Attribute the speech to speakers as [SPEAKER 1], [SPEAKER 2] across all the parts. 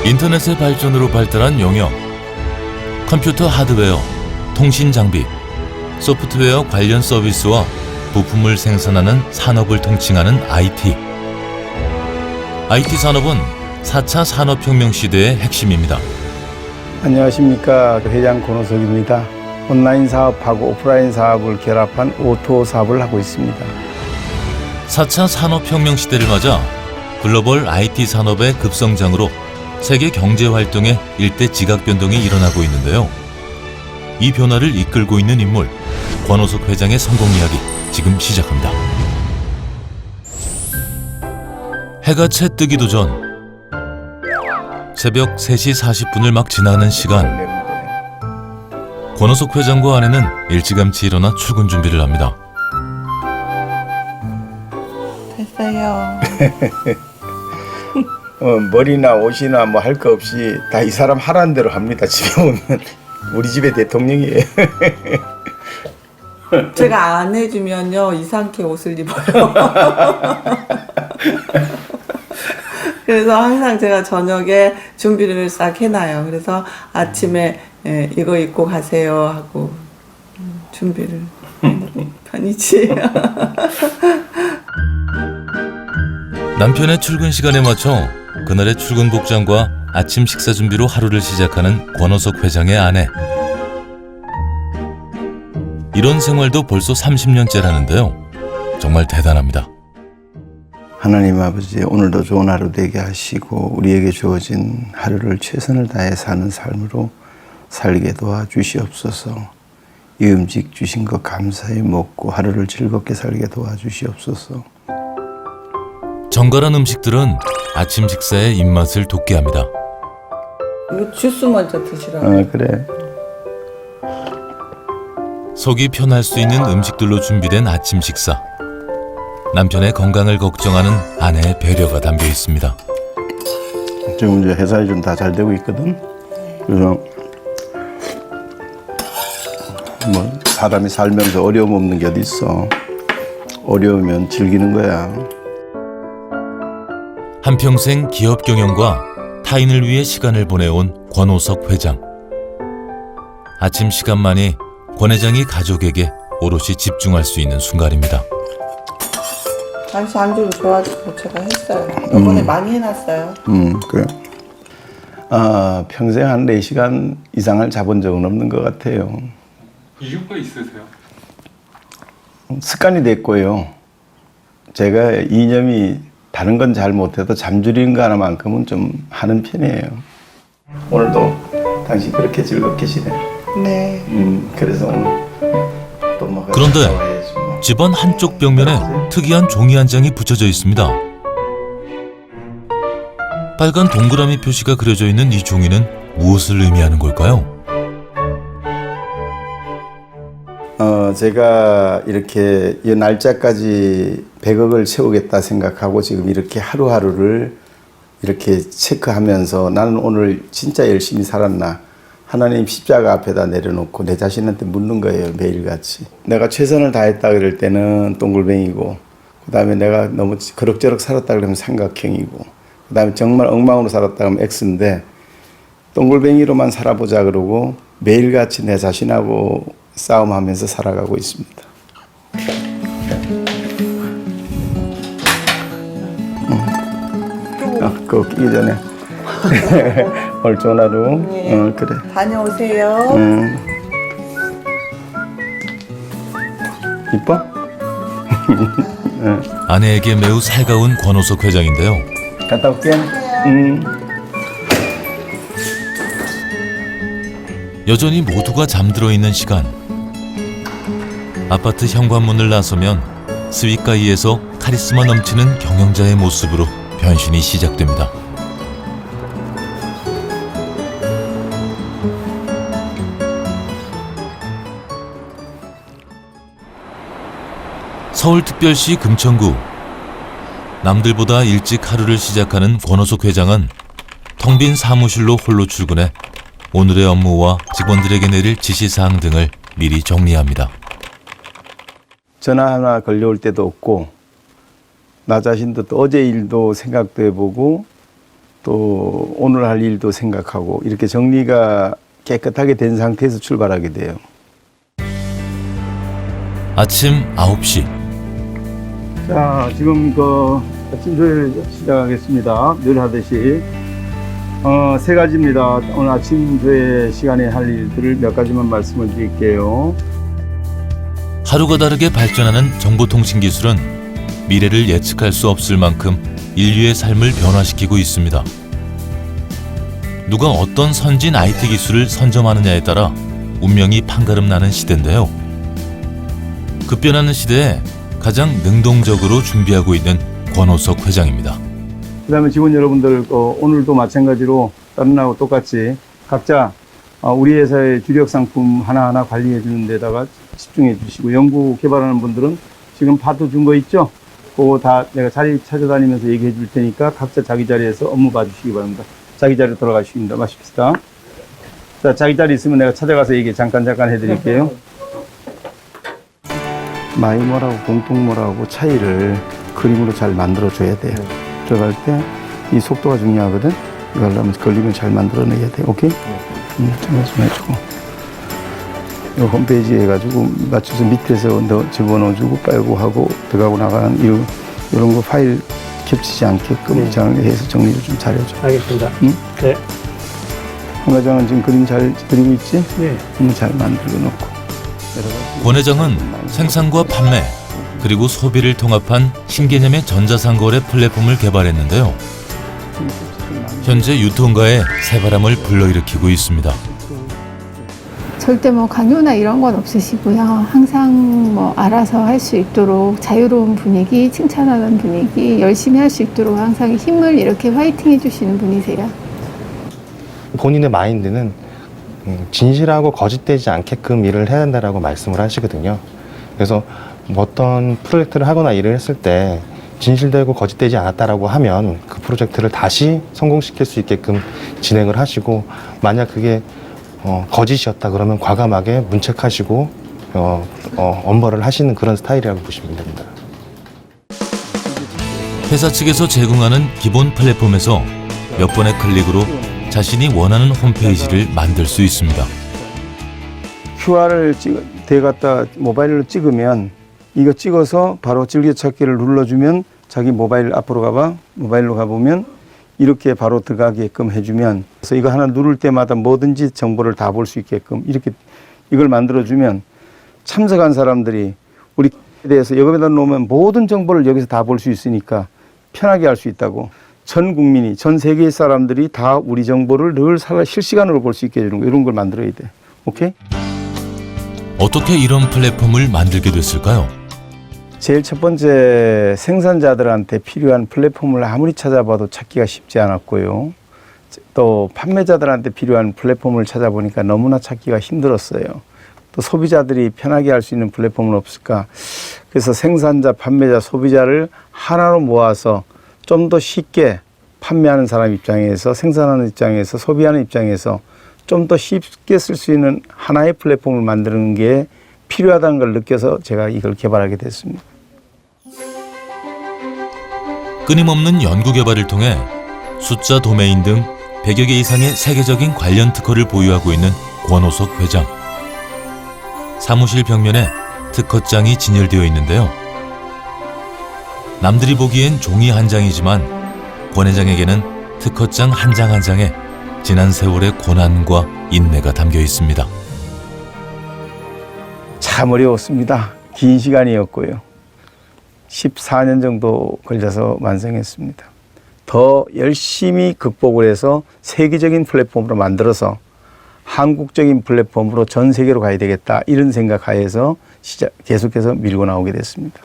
[SPEAKER 1] 인터넷의 발전으로 발달한 영역, 컴퓨터 하드웨어, 통신 장비, 소프트웨어 관련 서비스와 부품을 생산하는 산업을 통칭하는 IT. IT 산업은 4차 산업혁명 시대의 핵심입니다.
[SPEAKER 2] 안녕하십니까. 회장 권호석입니다. 온라인 사업하고 오프라인 사업을 결합한 오토 사업을 하고 있습니다.
[SPEAKER 1] 4차 산업혁명 시대를 맞아 글로벌 IT 산업의 급성장으로 세계 경제 활동에 일대 지각 변동이 일어나고 있는데요. 이 변화를 이끌고 있는 인물, 권호석 회장의 성공 이야기 지금 시작합니다. 해가 채 뜨기도 전 새벽 3시 40분을 막 지나는 시간, 권호석 회장과 아내는 일찌감치 일어나 출근 준비를 합니다.
[SPEAKER 3] 됐어요.
[SPEAKER 2] 머리나 옷이나 뭐 할 거 없이 다 이 사람 하라는 대로 합니다. 집에 오면 우리 집의 대통령이에요.
[SPEAKER 3] 제가 안 해주면요 이상하게 옷을 입어요. 그래서 항상 제가 저녁에 준비를 싹 해놔요. 그래서 아침에 이거 입고 가세요 하고 준비를 해놓은 편이지.
[SPEAKER 1] 남편의 출근 시간에 맞춰 그날의 출근 복장과 아침 식사 준비로 하루를 시작하는 권호석 회장의 아내. 이런 생활도 벌써 30년째라는데요. 정말 대단합니다.
[SPEAKER 2] 하나님 아버지, 오늘도 좋은 하루 되게 하시고 우리에게 주어진 하루를 최선을 다해 사는 삶으로 살게 도와주시옵소서. 이 음식 주신 것 감사히 먹고 하루를 즐겁게 살게 도와주시옵소서.
[SPEAKER 1] 정갈한 음식들은 아침 식사의 입맛을 돋게 합니다.
[SPEAKER 3] 이거 주스 먼저 드시라고.
[SPEAKER 2] 그래.
[SPEAKER 1] 속이 편할 수 있는 음식들로 준비된 아침 식사. 남편의 건강을 걱정하는 아내의 배려가 담겨 있습니다.
[SPEAKER 2] 지금 이제 회사에 좀 다 잘 되고 있거든. 그래서 뭐 사람이 살면서 어려움 없는 게 어디 있어. 어려우면 즐기는 거야.
[SPEAKER 1] 한평생 기업 경영과 타인을 위해 시간을 보내온 권호석 회장. 아침 시간만이 권 회장이 가족에게 오롯이 집중할 수 있는 순간입니다.
[SPEAKER 3] 당시 안주를 좋아하고 제가 했어요. 이번에 많이 해놨어요.
[SPEAKER 2] 그래. 평생 한 4시간 이상을 자본 적은 없는 것 같아요.
[SPEAKER 4] 이유가 있으세요?
[SPEAKER 2] 습관이 됐고요. 제가 이념이 다른 건 잘 못해도 잠줄이는 거 하나만큼은 좀 하는 편이에요. 오늘도 당신 그렇게 즐겁게 지내.
[SPEAKER 3] 네.
[SPEAKER 2] 그래서 오늘 또 뭐.
[SPEAKER 1] 그런데 집안 한쪽 벽면에 특이한 종이 한 장이 붙여져 있습니다. 빨간 동그라미 표시가 그려져 있는 이 종이는 무엇을 의미하는 걸까요?
[SPEAKER 2] 제가 이렇게 이 날짜까지 100억을 채우겠다 생각하고 지금 이렇게 하루하루를 이렇게 체크하면서 나는 오늘 진짜 열심히 살았나, 하나님 십자가 앞에다 내려놓고 내 자신한테 묻는 거예요. 매일같이 내가 최선을 다했다 그럴 때는 동글뱅이고, 그 다음에 내가 너무 그럭저럭 살았다 그러면 삼각형이고, 그 다음에 정말 엉망으로 살았다 그러면 X인데, 동글뱅이로만 살아보자 그러고 매일같이 내 자신하고 싸움하면서 살아가고 있습니다. 그거 끼기 전에 오늘 좋은 하루.
[SPEAKER 3] 네.
[SPEAKER 2] 그래.
[SPEAKER 3] 다녀오세요.
[SPEAKER 2] 이뻐?
[SPEAKER 1] 아내에게 매우 살가운 권호석 회장인데요.
[SPEAKER 2] 갔다 올게.
[SPEAKER 1] 여전히 모두가 잠들어 있는 시간. 아파트 현관문을 나서면 스윗가이에서 카리스마 넘치는 경영자의 모습으로 변신이 시작됩니다. 서울특별시 금천구. 남들보다 일찍 하루를 시작하는 권호석 회장은 텅 빈 사무실로 홀로 출근해 오늘의 업무와 직원들에게 내릴 지시사항 등을 미리 정리합니다.
[SPEAKER 2] 전화 하나 걸려올 때도 없고, 나 자신도 또 어제 일도 생각도 해보고 또 오늘 할 일도 생각하고 이렇게 정리가 깨끗하게 된 상태에서 출발하게 돼요.
[SPEAKER 1] 아침 9시.
[SPEAKER 2] 자, 지금 아침 조회를 시작하겠습니다. 늘 하듯이. 세 가지입니다. 오늘 아침 조회 시간에 할 일들을 몇 가지만 말씀을 드릴게요.
[SPEAKER 1] 하루가 다르게 발전하는 정보통신 기술은 미래를 예측할 수 없을 만큼 인류의 삶을 변화시키고 있습니다. 누가 어떤 선진 IT 기술을 선점하느냐에 따라 운명이 판가름 나는 시대인데요. 급변하는 시대에 가장 능동적으로 준비하고 있는 권호석 회장입니다.
[SPEAKER 2] 그 다음에 직원 여러분들, 오늘도 마찬가지로 다른 날하고 똑같이 각자 우리 회사의 주력 상품 하나하나 관리해 주는 데다가 집중해 주시고, 연구 개발하는 분들은 지금 파트 준 거 있죠? 그거 다 내가 자리 찾아다니면서 얘기해 줄 테니까 각자 자기 자리에서 업무 봐주시기 바랍니다. 자기 자리로 돌아가십니다. 마십시다. 자, 자기 자리 있으면 내가 찾아가서 얘기 잠깐 해드릴게요. 마이몰하고 공통몰하고 차이를 그림으로 잘 만들어줘야 돼요. 들어갈 때 이 속도가 중요하거든. 이거 하려면 걸리면 잘 만들어내야 돼. 오케이? 좀 해주고. 이 홈페이지 해가지고 맞춰서 밑에서 집어넣어주고 빨고 하고 들어가고 나가는 이런 거 파일 겹치지 않게끔 해서 정리를 좀 잘해줘.
[SPEAKER 5] 알겠습니다.
[SPEAKER 2] 응?
[SPEAKER 5] 네.
[SPEAKER 2] 한 과장은 지금 그림 잘 그리고 있지?
[SPEAKER 5] 네.
[SPEAKER 2] 잘 만들어 놓고.
[SPEAKER 1] 권 회장은 생산과 판매 그리고 소비를 통합한 신개념의 전자상거래 플랫폼을 개발했는데요. 현재 유통가에 새바람을 불러일으키고 있습니다.
[SPEAKER 6] 절대 강요나 이런 건 없으시고요. 항상 알아서 할 수 있도록 자유로운 분위기, 칭찬하는 분위기, 열심히 할 수 있도록 항상 힘을 이렇게 화이팅 해주시는 분이세요.
[SPEAKER 7] 본인의 마인드는 진실하고 거짓되지 않게끔 일을 해야 된다라고 말씀을 하시거든요. 그래서 어떤 프로젝트를 하거나 일을 했을 때 진실되고 거짓되지 않았다라고 하면 그 프로젝트를 다시 성공시킬 수 있게끔 진행을 하시고, 만약 그게 거짓이었다 그러면 과감하게 문책하시고 엄벌을 하시는 그런 스타일이라고 보시면 됩니다.
[SPEAKER 1] 회사 측에서 제공하는 기본 플랫폼에서 몇 번의 클릭으로 자신이 원하는 홈페이지를 만들 수 있습니다.
[SPEAKER 2] QR을 대갖다 모바일로 찍으면 이거 찍어서 바로 즐겨찾기를 눌러주면 자기 모바일 앞으로 가봐. 모바일로 가보면 이렇게 바로 들어가게끔 해주면, 그래서 이거 하나 누를 때마다 뭐든지 정보를 다 볼 수 있게끔 이렇게 이걸 만들어주면 참석한 사람들이 우리에 대해서 여기다 놓으면 모든 정보를 여기서 다 볼 수 있으니까 편하게 할 수 있다고. 전 국민이, 전 세계의 사람들이 다 우리 정보를 늘 실시간으로 볼 수 있게 해주는 거, 이런 걸 만들어야 돼. 오케이?
[SPEAKER 1] 어떻게 이런 플랫폼을 만들게 됐을까요?
[SPEAKER 2] 제일 첫 번째, 생산자들한테 필요한 플랫폼을 아무리 찾아봐도 찾기가 쉽지 않았고요. 또 판매자들한테 필요한 플랫폼을 찾아보니까 너무나 찾기가 힘들었어요. 또 소비자들이 편하게 할 수 있는 플랫폼은 없을까? 그래서 생산자, 판매자, 소비자를 하나로 모아서 좀 더 쉽게 판매하는 사람 입장에서, 생산하는 입장에서, 소비하는 입장에서 좀 더 쉽게 쓸 수 있는 하나의 플랫폼을 만드는 게 필요하다는 걸 느껴서 제가 이걸 개발하게 됐습니다.
[SPEAKER 1] 끊임없는 연구개발을 통해 숫자 도메인 등 100여 개 이상의 세계적인 관련 특허를 보유하고 있는 권호석 회장. 사무실 벽면에 특허장이 진열되어 있는데요. 남들이 보기엔 종이 한 장이지만 권 회장에게는 특허장 한 장 한 장에 지난 세월의 고난과 인내가 담겨 있습니다.
[SPEAKER 2] 참 어려웠습니다. 긴 시간이었고요. 14년 정도 걸려서 완성했습니다. 더 열심히 극복을 해서 세계적인 플랫폼으로 만들어서 한국적인 플랫폼으로 전 세계로 가야 되겠다, 이런 생각하에서 계속해서 밀고 나오게 됐습니다.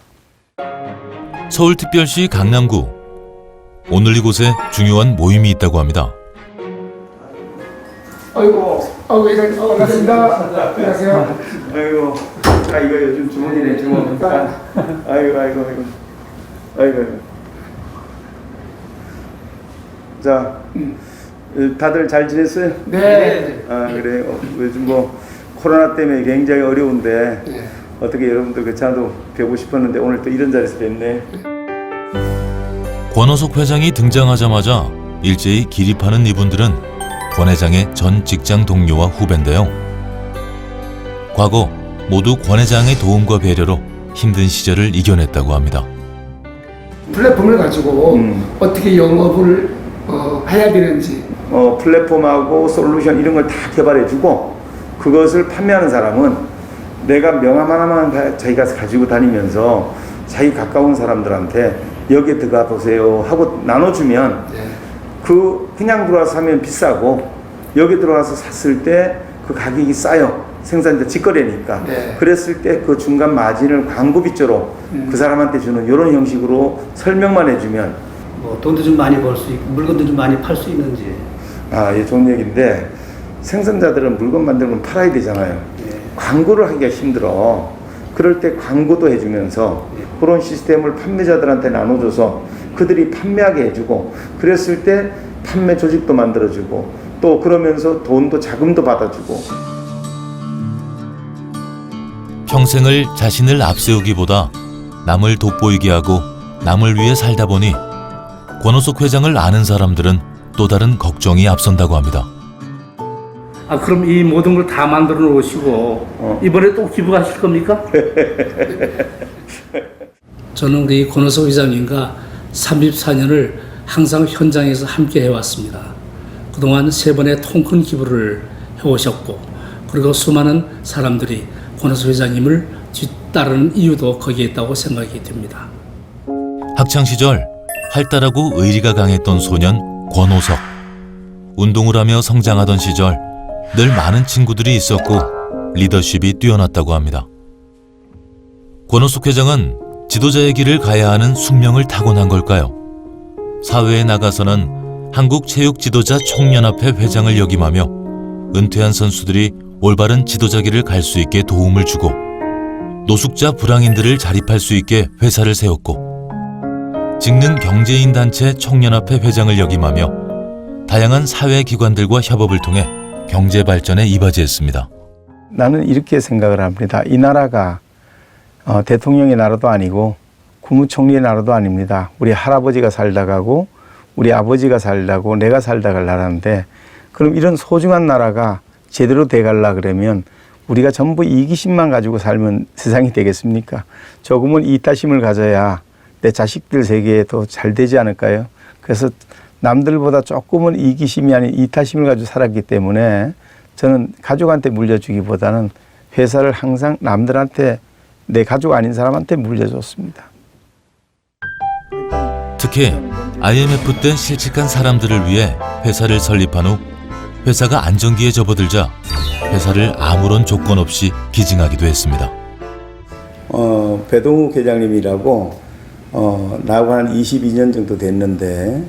[SPEAKER 1] 서울특별시 강남구. 오늘 이곳에 중요한 모임이 있다고 합니다.
[SPEAKER 5] 아이고, 회장님, 반갑습니다. 안녕하세요.
[SPEAKER 2] 아이고, 이거 요즘 주문이네, 주문. 아이고. 자, 다들 잘 지냈어요?
[SPEAKER 5] 네.
[SPEAKER 2] 그래. 요즘 코로나 때문에 굉장히 어려운데
[SPEAKER 5] 네.
[SPEAKER 2] 어떻게 여러분들 괜찮아도 뵈고 싶었는데 오늘 또 이런 자리에서 뵙네.
[SPEAKER 1] 권호석 회장이 등장하자마자 일제히 기립하는 이분들은 권 회장의 전 직장 동료와 후배인데요. 과거 모두 권 회장의 도움과 배려로 힘든 시절을 이겨냈다고 합니다.
[SPEAKER 5] 플랫폼을 가지고 어떻게 영업을 해야 되는지
[SPEAKER 2] 플랫폼하고 솔루션 이런 걸 다 개발해주고 그것을 판매하는 사람은 내가 명함 하나만 자기가 가지고 다니면서 자기 가까운 사람들한테 여기에 들어가 보세요 하고 나눠주면 그냥 들어와서 사면 비싸고 여기 들어와서 샀을 때 그 가격이 싸요. 생산자 직거래니까. 그랬을 때 그 중간 마진을 광고 빚조로 그 사람한테 주는 이런 형식으로 설명만 해주면
[SPEAKER 8] 뭐 돈도 좀 많이 벌 수 있고 물건도 좀 많이 팔 수 있는지.
[SPEAKER 2] 예, 좋은 얘기인데 생산자들은 물건 만들면 팔아야 되잖아요. 광고를 하기가 힘들어. 그럴 때 광고도 해주면서 그런 시스템을 판매자들한테 나눠줘서 그들이 판매하게 해주고 그랬을 때 판매 조직도 만들어주고 또 그러면서 돈도 자금도 받아주고
[SPEAKER 1] 평생을 자신을 앞세우기보다 남을 돋보이게 하고 남을 위해 살다 보니 권호석 회장을 아는 사람들은 또 다른 걱정이 앞선다고 합니다.
[SPEAKER 9] 그럼 이 모든 걸 다 만들어 놓으시고 이번에 또 기부하실 겁니까?
[SPEAKER 8] 저는 우리 권호석 회장님과 34년을 항상 현장에서 함께 해왔습니다. 그동안 3번의 통큰 기부를 해오셨고 그리고 수많은 사람들이 권호석 회장님을 뒤따르는 이유도 거기에 있다고 생각이 듭니다.
[SPEAKER 1] 학창시절 활달하고 의리가 강했던 소년 권호석. 운동을 하며 성장하던 시절 늘 많은 친구들이 있었고 리더십이 뛰어났다고 합니다. 권호석 회장은 지도자의 길을 가야 하는 숙명을 타고난 걸까요? 사회에 나가서는 한국체육지도자 총연합회 회장을 역임하며 은퇴한 선수들이 올바른 지도자 길을 갈 수 있게 도움을 주고 노숙자 불황인들을 자립할 수 있게 회사를 세웠고 직능 경제인 단체 총연합회 회장을 역임하며 다양한 사회기관들과 협업을 통해 경제 발전에 이바지했습니다.
[SPEAKER 2] 나는 이렇게 생각을 합니다. 이 나라가 대통령의 나라도 아니고 국무총리의 나라도 아닙니다. 우리 할아버지가 살다 가고 우리 아버지가 살다고 내가 살다 갈 나라인데 그럼 이런 소중한 나라가 제대로 돼갈라 그러면 우리가 전부 이기심만 가지고 살면 세상이 되겠습니까? 조금은 이타심을 가져야 내 자식들 세계에 더 잘 되지 않을까요? 그래서 남들보다 조금은 이기심이 아닌 이타심을 가지고 살았기 때문에 저는 가족한테 물려주기보다는 회사를 항상 남들한테 내 가족 아닌 사람한테 물려줬습니다.
[SPEAKER 1] 특히 IMF 때 실직한 사람들을 위해 회사를 설립한 후 회사가 안정기에 접어들자 회사를 아무런 조건 없이 기증하기도 했습니다.
[SPEAKER 2] 배동욱 회장님이라고 나하고 한 22년 정도 됐는데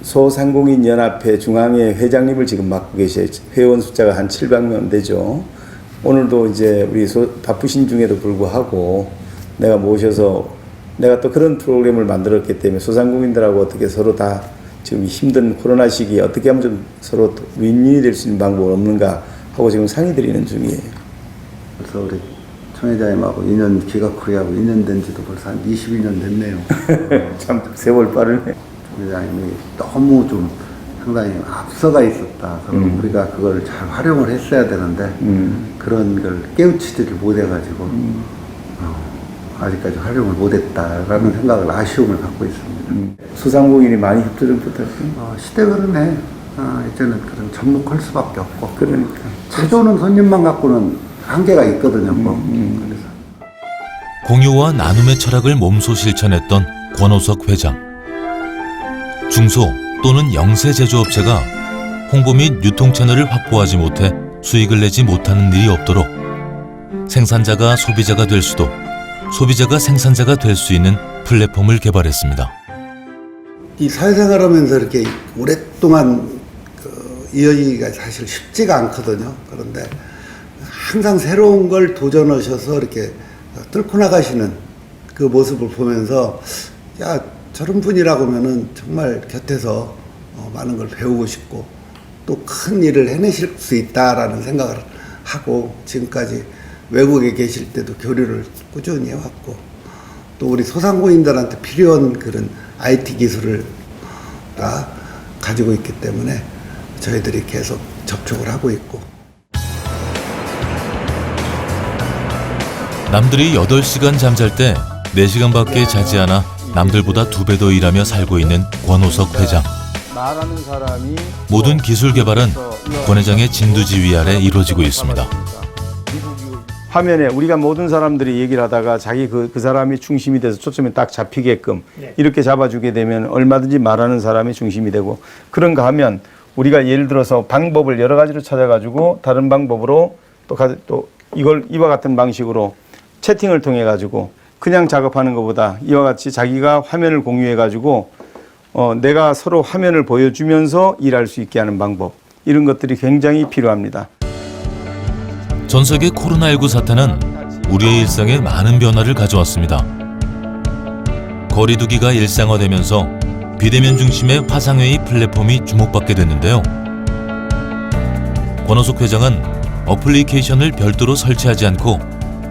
[SPEAKER 2] 소상공인 연합회 중앙회 회장님을 지금 맡고 계셔요. 회원 숫자가 한 700명 되죠. 오늘도 이제 우리 바쁘신 중에도 불구하고 내가 모셔서 내가 또 그런 프로그램을 만들었기 때문에 소상공인들하고 어떻게 서로 다 지금 힘든 코로나 시기에 어떻게 하면 좀 서로 윈윈이 될 수 있는 방법은 없는가 하고 지금 상의 드리는 중이에요.
[SPEAKER 10] 그래서 우리 청 회장님하고 인연 기가코리하고 인연 된 지도 벌써 한 22년 됐네요.
[SPEAKER 2] 참 세월 빠르네.
[SPEAKER 10] 청 회장님이 너무 좀 상당히 앞서가 있었다. 그럼 우리가 그걸 잘 활용을 했어야 되는데 그런 걸 깨우치지를 못해가지고 아직까지 활용을 못했다라는 생각을 아쉬움을 갖고 있습니다.
[SPEAKER 2] 소상공인이 많이 협조 좀 부탁드립니다.
[SPEAKER 10] 시대가 그러네. 이제는 그런 접목할 수밖에 없고.
[SPEAKER 2] 그러니까
[SPEAKER 10] 찾아오는 손님만 갖고는 한계가 있거든요. 그래서
[SPEAKER 1] 공유와 나눔의 철학을 몸소 실천했던 권호석 회장. 중소 또는 영세 제조업체가 홍보 및 유통 채널을 확보하지 못해 수익을 내지 못하는 일이 없도록 생산자가 소비자가 될 수도 소비자가 생산자가 될 수 있는 플랫폼을 개발했습니다.
[SPEAKER 10] 이 사회생활하면서 이렇게 오랫동안 이어지기가 사실 쉽지가 않거든요. 그런데 항상 새로운 걸 도전하셔서 이렇게 뚫고 나가시는 그 모습을 보면서 야, 저런 분이라고 하면은 정말 곁에서 많은 걸 배우고 싶고 또 큰 일을 해내실 수 있다라는 생각을 하고 지금까지 외국에 계실 때도 교류를 꾸준히 해왔고 또 우리 소상공인들한테 필요한 그런 IT 기술을 가지고 있기 때문에 저희들이 계속 접촉을 하고 있고.
[SPEAKER 1] 남들이 8시간 잠잘 때 4시간밖에 자지 않아 남들보다 2배 더 일하며 살고 있는 권호석 회장.
[SPEAKER 2] 말하는 사람이
[SPEAKER 1] 모든 기술 개발은 권 회장의 진두지휘 아래 이루어지고 있습니다.
[SPEAKER 2] 화면에 우리가 모든 사람들이 얘기를 하다가 자기 그 사람이 중심이 돼서 초점이 딱 잡히게끔 이렇게 잡아주게 되면 얼마든지 말하는 사람이 중심이 되고, 그런가 하면 우리가 예를 들어서 방법을 여러 가지로 찾아가지고 다른 방법으로 또 이걸 이와 같은 방식으로 채팅을 통해 가지고 그냥 작업하는 것보다 이와 같이 자기가 화면을 공유해 가지고 내가 서로 화면을 보여주면서 일할 수 있게 하는 방법, 이런 것들이 굉장히 필요합니다.
[SPEAKER 1] 전 세계 코로나19 사태는 우리의 일상에 많은 변화를 가져왔습니다. 거리두기가 일상화되면서 비대면 중심의 화상회의 플랫폼이 주목받게 됐는데요. 권호석 회장은 어플리케이션을 별도로 설치하지 않고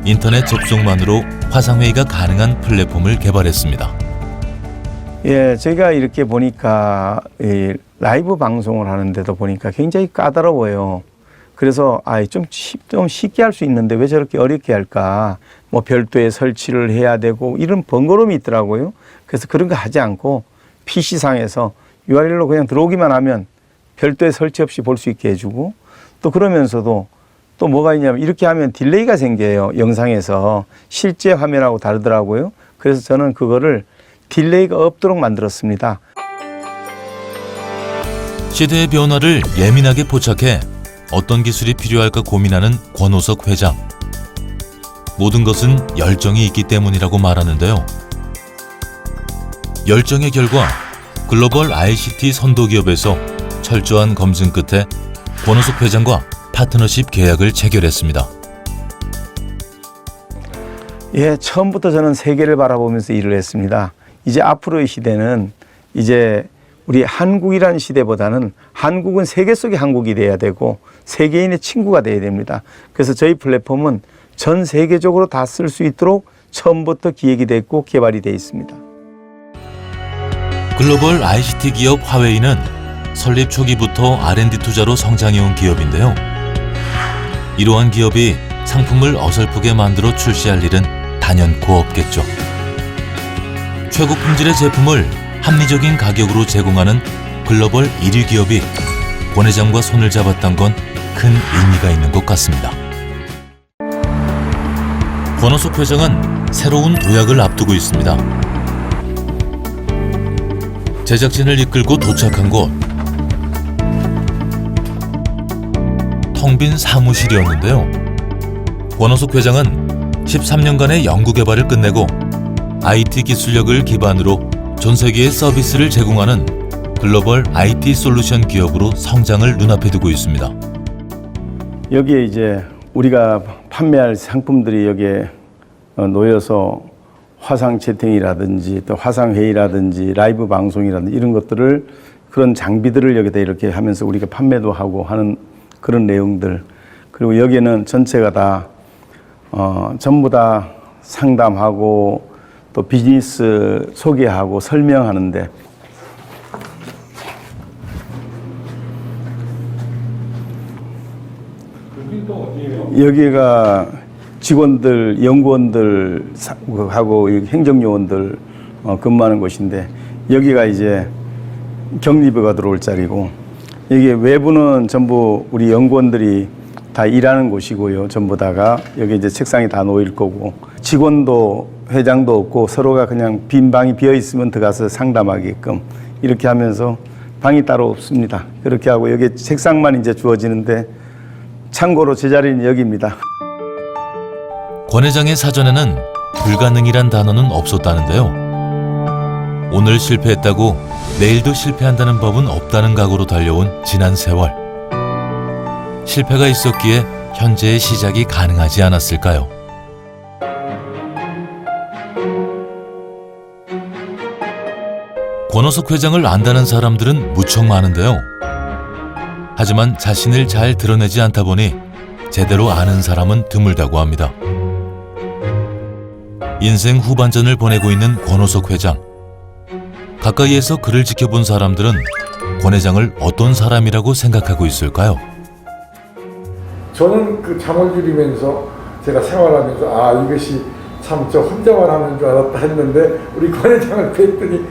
[SPEAKER 1] 인터넷 접속만으로 화상회의가 가능한 플랫폼을 개발했습니다.
[SPEAKER 2] 예, 제가 이렇게 보니까 이 라이브 방송을 하는데도 보니까 굉장히 까다로워요. 그래서 좀 쉽게 할 수 있는데 왜 저렇게 어렵게 할까? 뭐 별도의 설치를 해야 되고 이런 번거로움이 있더라고요. 그래서 그런 거 하지 않고 PC상에서 URL로 그냥 들어오기만 하면 별도의 설치 없이 볼 수 있게 해주고, 또 그러면서도 또 뭐가 있냐면 이렇게 하면 딜레이가 생겨요. 영상에서 실제 화면하고 다르더라고요. 그래서 저는 그거를 딜레이가 없도록 만들었습니다.
[SPEAKER 1] 시대의 변화를 예민하게 포착해 어떤 기술이 필요할까 고민하는 권호석 회장. 모든 것은 열정이 있기 때문이라고 말하는데요. 열정의 결과 글로벌 ICT 선도기업에서 철저한 검증 끝에 권호석 회장과 파트너십 계약을 체결했습니다.
[SPEAKER 2] 예, 처음부터 저는 세계를 바라보면서 일을 했습니다. 이제 앞으로의 시대는 이제 우리 한국이라는 시대보다는 한국은 세계 속의 한국이 돼야 되고 세계인의 친구가 돼야 됩니다. 그래서 저희 플랫폼은 전 세계적으로 다 쓸 수 있도록 처음부터 기획이 됐고 개발이 되어 있습니다.
[SPEAKER 1] 글로벌 ICT 기업 화웨이는 설립 초기부터 R&D 투자로 성장해온 기업인데요. 이러한 기업이 상품을 어설프게 만들어 출시할 일은 단연코 없겠죠. 최고 품질의 제품을 합리적인 가격으로 제공하는 글로벌 1위 기업이 권 회장과 손을 잡았던 건 큰 의미가 있는 것 같습니다. 권호석 회장은 새로운 도약을 앞두고 있습니다. 제작진을 이끌고 도착한 곳, 텅 빈 사무실이었는데요. 권호석 회장은 13년간의 연구개발을 끝내고 IT 기술력을 기반으로 전 세계에 서비스를 제공하는 글로벌 IT 솔루션 기업으로 성장을 눈앞에 두고 있습니다.
[SPEAKER 2] 여기에 이제 우리가 판매할 상품들이 여기에 놓여서 화상 채팅이라든지 또 화상 회의라든지 라이브 방송이라든지 이런 것들을, 그런 장비들을 여기다 이렇게 하면서 우리가 판매도 하고 하는 그런 내용들, 그리고 여기에는 전체가 다 전부 다 상담하고 또 비즈니스 소개하고 설명하는데, 여기가 직원들, 연구원들 하고 행정요원들 근무하는 곳인데, 여기가 이제 격리부가 들어올 자리고, 여기 외부는 전부 우리 연구원들이 다 일하는 곳이고요. 전부 다가 여기 이제 책상이 다 놓일 거고, 직원도 회장도 없고 서로가 그냥 빈 방이 비어 있으면 들어가서 상담하게끔 이렇게 하면서 방이 따로 없습니다. 그렇게 하고 여기 책상만 이제 주어지는데, 참고로 제 자리는 여기입니다.
[SPEAKER 1] 권 회장의 사전에는 불가능이란 단어는 없었다는데요. 오늘 실패했다고 내일도 실패한다는 법은 없다는 각오로 달려온 지난 세월. 실패가 있었기에 현재의 시작이 가능하지 않았을까요? 권호석 회장을 안다는 사람들은 무척 많은데요. 하지만 자신을 잘 드러내지 않다 보니 제대로 아는 사람은 드물다고 합니다. 인생 후반전을 보내고 있는 권호석 회장. 가까이에서 그를 지켜본 사람들은 권 회장을 어떤 사람이라고 생각하고 있을까요?
[SPEAKER 11] 저는 그 잠을 줄이면서 제가 생활하면서 이것이 참 저 혼자만 하는 줄 알았다 했는데 우리 권 회장을 뵀더니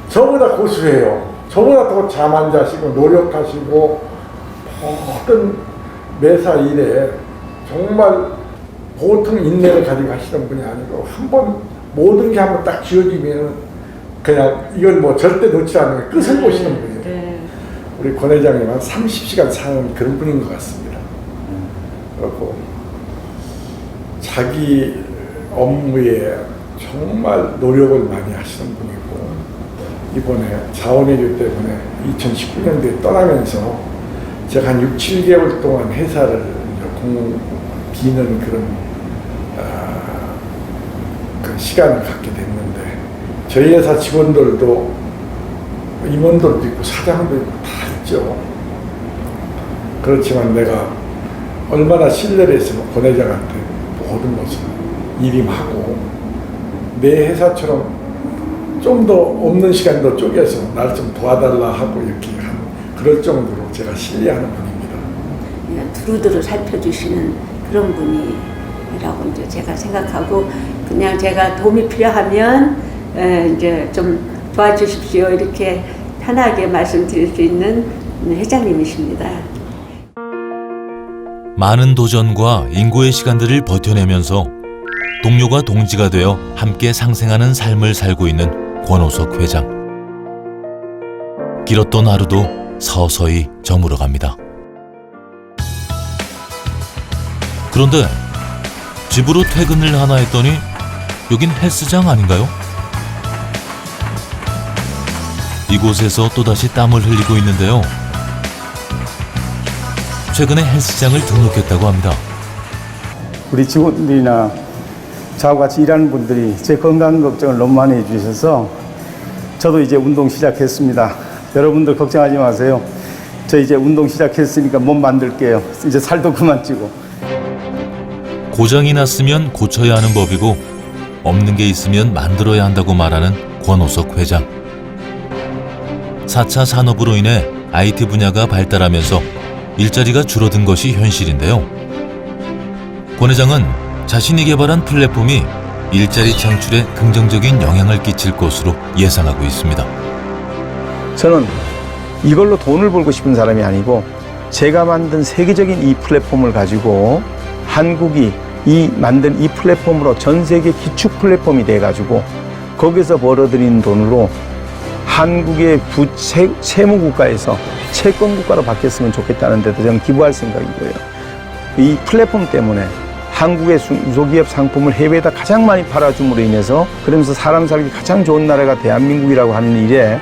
[SPEAKER 11] 저보다 고수해요. 저보다 더 잠 안 자시고 노력하시고 모든 매사 일에 정말 보통 인내를 가지고 하시는 분이 아니고 한번 모든 게 한번 딱 쥐어지면 그냥 이건 뭐 절대 놓지 않는 끝을 보시는 분이에요. 우리 권 회장님 한 30시간 사는 그런 분인 것 같습니다. 그리고 자기 업무에 정말 노력을 많이 하시는 분이고 이번에 자원외교 때문에 2019년도에 떠나면서 제가 한 6, 7개월 동안 회사를 비는 그런 그 시간을 갖게 됐는데 저희 회사 직원들도 임원들도 있고 사장도 있고 다 있죠. 그렇지만 내가 얼마나 신뢰를 했으면 권 회장한테 모든 것을 일임하고 내 회사처럼 좀 더 없는 시간도 쪼개서 날 좀 도와달라 하고 이렇게 한 그럴 정도로 제가 신뢰하는 분입니다.
[SPEAKER 12] 그냥 두루두루 살펴주시는 그런 분이라고 이제 제가 생각하고 그냥 제가 도움이 필요하면 이제 좀 도와주십시오 이렇게 편하게 말씀드릴 수 있는 회장님이십니다.
[SPEAKER 1] 많은 도전과 인고의 시간들을 버텨내면서 동료가 동지가 되어 함께 상생하는 삶을 살고 있는 권오석 회장. 길었던 하루도 서서히 저물어갑니다. 그런데 집으로 퇴근을 하나 했더니 여긴 헬스장 아닌가요? 이곳에서 또다시 땀을 흘리고 있는데요. 최근에 헬스장을 등록했다고 합니다.
[SPEAKER 2] 우리 직원들이나 저하고 같이 일하는 분들이 제 건강 걱정을 너무 많이 해주셔서 저도 이제 운동 시작했습니다. 여러분들 걱정하지 마세요. 저 이제 운동 시작했으니까 몸 만들게요. 이제 살도 그만 찌고.
[SPEAKER 1] 고장이 났으면 고쳐야 하는 법이고 없는 게 있으면 만들어야 한다고 말하는 권오석 회장. 4차 산업으로 인해 IT 분야가 발달하면서 일자리가 줄어든 것이 현실인데요. 권 회장은 자신이 개발한 플랫폼이 일자리 창출에 긍정적인 영향을 끼칠 것으로 예상하고 있습니다.
[SPEAKER 2] 저는 이걸로 돈을 벌고 싶은 사람이 아니고 제가 만든 세계적인 이 플랫폼을 가지고 한국이 만든 이 플랫폼으로 전 세계 기축 플랫폼이 돼가지고 거기서 벌어들인 돈으로 한국의 세무국가에서 채권국가로 바뀌었으면 좋겠다는 데도 저는 기부할 생각이고요. 이 플랫폼 때문에 한국의 중소기업 상품을 해외에다 가장 많이 팔아줌으로 인해서 그러면서 사람 살기 가장 좋은 나라가 대한민국이라고 하는 일에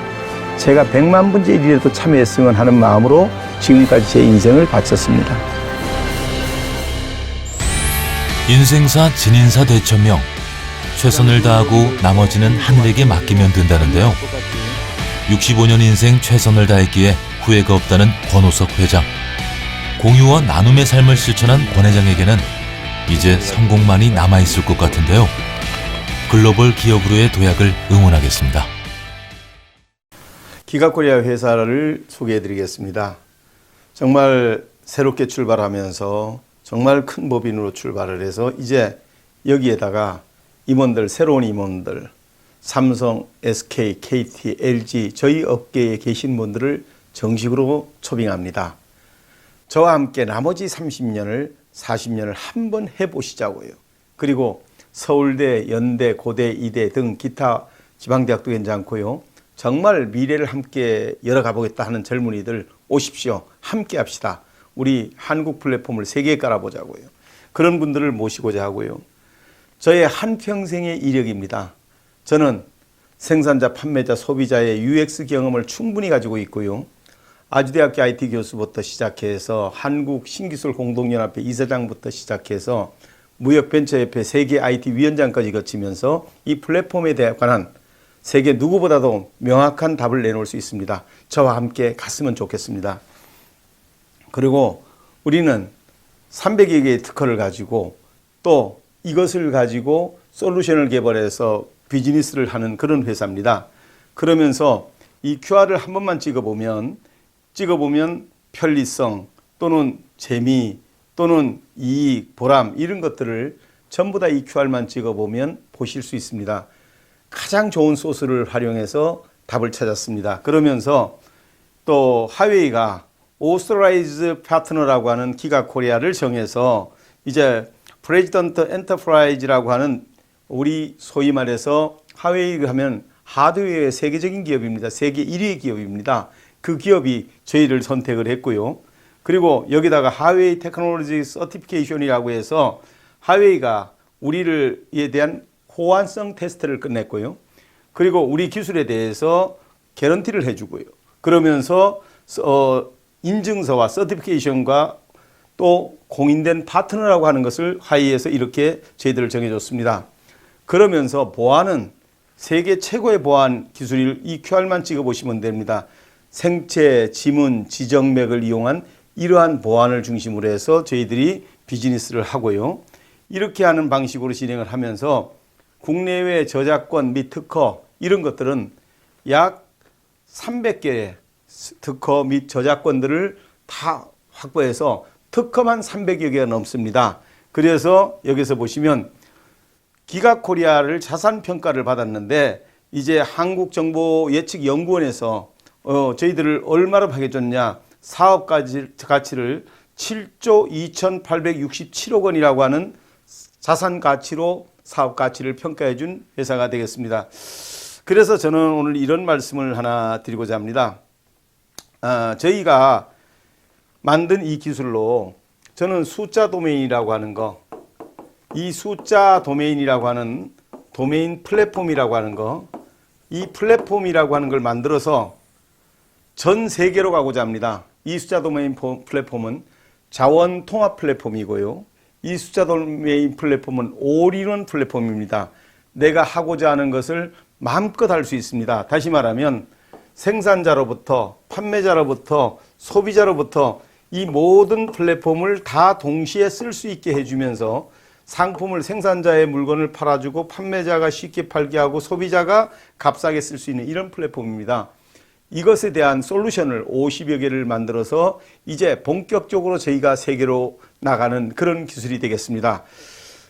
[SPEAKER 2] 제가 100만 분의 1이라도 참여했으면 하는 마음으로 지금까지 제 인생을 바쳤습니다.
[SPEAKER 1] 인생사 진인사 대천명. 최선을 다하고 나머지는 하늘에게 맡기면 된다는데요. 65년 인생 최선을 다했기에 후회가 없다는 권오석 회장. 공유와 나눔의 삶을 실천한 권 회장에게는 이제 성공만이 남아있을 것 같은데요. 글로벌 기업으로의 도약을 응원하겠습니다.
[SPEAKER 2] 기가코리아 회사를 소개해드리겠습니다. 정말 새롭게 출발하면서 정말 큰 법인으로 출발을 해서 이제 여기에다가 임원들, 새로운 임원들, 삼성, SK, KT, LG 저희 업계에 계신 분들을 정식으로 초빙합니다. 저와 함께 나머지 30년을 40년을 한번 해보시자고요. 그리고 서울대, 연대, 고대, 이대 등 기타 지방대학도 괜찮고요. 정말 미래를 함께 열어가 보겠다 하는 젊은이들 오십시오. 함께 합시다. 우리 한국 플랫폼을 세계에 깔아보자고요. 그런 분들을 모시고자 하고요. 저의 한평생의 이력입니다. 저는 생산자, 판매자, 소비자의 UX 경험을 충분히 가지고 있고요. 아주대학교 IT 교수부터 시작해서 한국 신기술 공동연합회 이사장부터 시작해서 무역벤처협회 세계 IT 위원장까지 거치면서 이 플랫폼에 관한 세계 누구보다도 명확한 답을 내놓을 수 있습니다. 저와 함께 갔으면 좋겠습니다. 그리고 우리는 300여 개의 특허를 가지고 또 이것을 가지고 솔루션을 개발해서 비즈니스를 하는 그런 회사입니다. 그러면서 이 QR을 한 번만 찍어보면 찍어보면 편리성 또는 재미 또는 이익, 보람 이런 것들을 전부 다 이 QR만 찍어보면 보실 수 있습니다. 가장 좋은 소스를 활용해서 답을 찾았습니다. 그러면서 또 하웨이가 오스트라이즈 파트너라고 하는 기가코리아를 정해서 이제 프레지던트 엔터프라이즈라고 하는 우리 소위 말해서 하웨이 하면 하드웨어의 세계적인 기업입니다. 세계 1위 기업입니다. 그 기업이 저희를 선택을 했고요. 그리고 여기다가 하웨이 테크놀로지 서티피케이션이라고 해서 하웨이가 우리에 대한 호환성 테스트를 끝냈고요. 그리고 우리 기술에 대해서 개런티를 해주고요. 그러면서 인증서와 서티피케이션과 또 공인된 파트너라고 하는 것을 하이에서 이렇게 저희들을 정해줬습니다. 그러면서 보안은 세계 최고의 보안 기술을 이 QR만 찍어보시면 됩니다. 생체, 지문, 지정맥을 이용한 이러한 보안을 중심으로 해서 저희들이 비즈니스를 하고요. 이렇게 하는 방식으로 진행을 하면서 국내외 저작권 및 특허 이런 것들은 약 300개의 특허 및 저작권들을 다 확보해서 특허만 300여 개가 넘습니다. 그래서 여기서 보시면 기가코리아를 자산평가를 받았는데 이제 한국정보예측연구원에서 저희들을 얼마로 파괴줬냐 사업 가치를 7조 2,867억 원이라고 하는 자산 가치로 사업 가치를 평가해 준 회사가 되겠습니다. 그래서 저는 오늘 이런 말씀을 하나 드리고자 합니다. 저희가 만든 이 기술로 저는 숫자 도메인이라고 하는 거, 이 숫자 도메인이라고 하는 도메인 플랫폼이라고 하는 거, 이 플랫폼이라고 하는 걸 만들어서 전 세계로 가고자 합니다. 이 숫자 도메인 플랫폼은 자원 통합 플랫폼이고요. 이 숫자 도메인 플랫폼은 올인원 플랫폼입니다. 내가 하고자 하는 것을 마음껏 할 수 있습니다. 다시 말하면 생산자로부터 판매자로부터 소비자로부터 이 모든 플랫폼을 다 동시에 쓸 수 있게 해주면서 상품을 생산자의 물건을 팔아주고 판매자가 쉽게 팔게 하고 소비자가 값싸게 쓸 수 있는 이런 플랫폼입니다. 이것에 대한 솔루션을 50여 개를 만들어서 이제 본격적으로 저희가 세계로 나가는 그런 기술이 되겠습니다.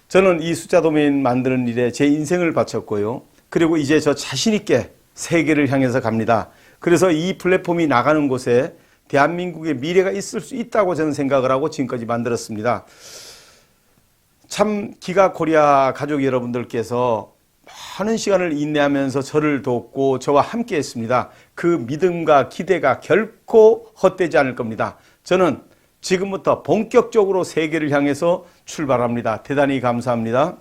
[SPEAKER 2] 저는 이 숫자 도메인 만드는 일에 제 인생을 바쳤고요. 그리고 이제 저 자신 있게 세계를 향해서 갑니다. 그래서 이 플랫폼이 나가는 곳에 대한민국의 미래가 있을 수 있다고 저는 생각을 하고 지금까지 만들었습니다. 참 기가코리아 가족 여러분들께서 많은 시간을 인내하면서 저를 돕고 저와 함께 했습니다. 그 믿음과 기대가 결코 헛되지 않을 겁니다. 저는 지금부터 본격적으로 세계를 향해서 출발합니다. 대단히 감사합니다.